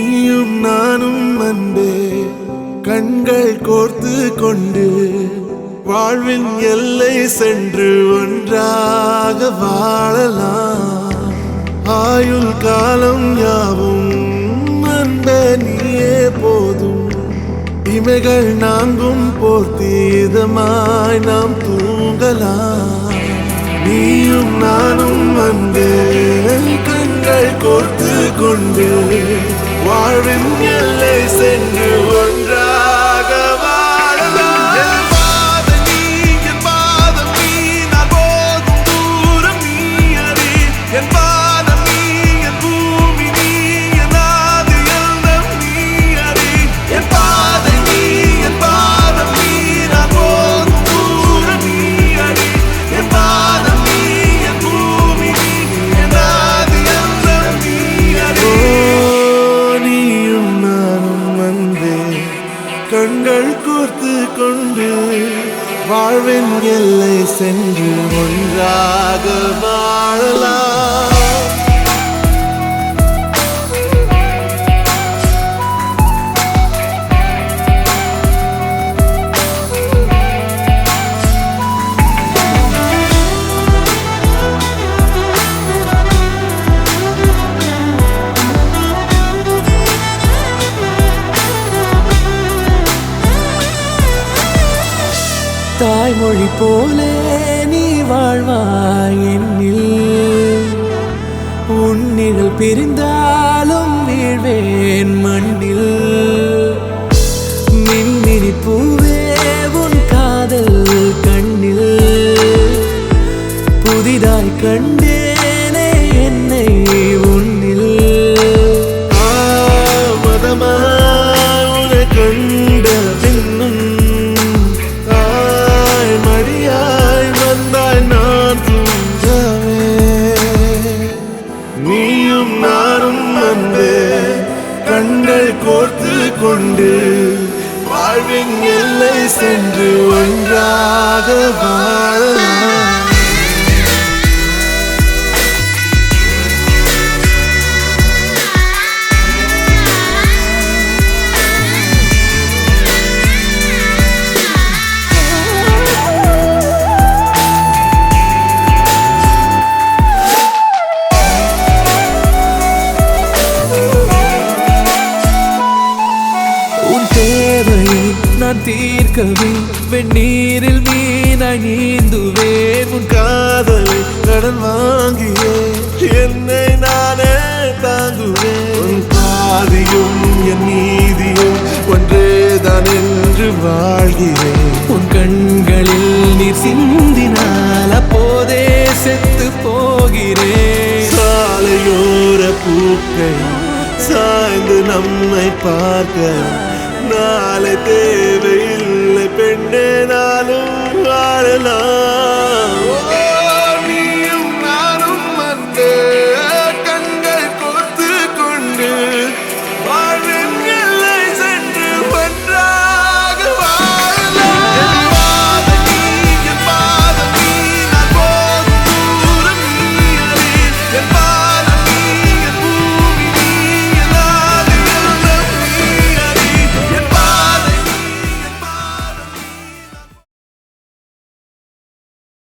நீயும் நானும் அன்பே கண்கள் கோர்த்து கொண்டு வாழ்வின் எல்லை சென்று ஒன்றாக வாழலாம். ஆயுள் காலம் யாவும் அன்பே நீயே போதும். இமைகள் நான்கும் போர்த்தி இதமாய் நாம் தூங்கலாம். நீயும் நானும் அன்பே கண்கள் கோர்த்து கொண்டு வாழ்வின் எல்லை சென்று ஒன்றாக வாழலாம். என் பாதம் நீ, என் பாதம் நீ, நான் போகும் தூரம் நீ அறி. என் பாதம் நீ, என் பூமி நீ, என் ஆதி எல்லாம் நீ அறி. என் பாதை நீ, என் பாதம் நீ, நான் போகும் தூரம் நீ அறி. என் பாதம் நீ, என் பூமி நீ, என் ஆதி எல்லாம் நீ அறி. நீயும் நானும் அன்பே கண்கள் கோர்த்து கொண்டு வாழ்வின் எல்லை சென்று ஒன்றாக வாழலாம். தாய்மொழி போலே நீ வாழ்வாய் என்னில். உன்னிகள் பிரிந்தாலும் வீழ்வேன் மண்ணில். மின்மினி பூவே உன் காதல் கண்ணில். புதிதாய் கண்டேனே என்னை உன்னில். மதமாய் உன்னை கண்ட பின்னும் மடியாய் வந்தாய் நான் தூங்கவே. நீயும் நானும் அன்பே கண்கள் கோர்த்து கொண்டு வாழ்வின் எல்லை சென்று ஒன்றாக வாழலாம். நான் தீர்க்கவே வெந்நீரில் மீனாய் நீந்துவேன். உன் காதலை கடன் வாங்கியே என்னை நானே தாங்குவேன். உன் பாதியும் என் நீதியும் ஒன்றேதான் என்று வாழ்கிறேன். உன் கண்களில் நீர் சிந்தினால் அப்போதே செத்து போகிறேன். சாலையோர பூக்கள் சாய்ந்து நம்மை பார்க்க நாளை தேவையில்லை பெண்ணே நாளும் வாழலாம்.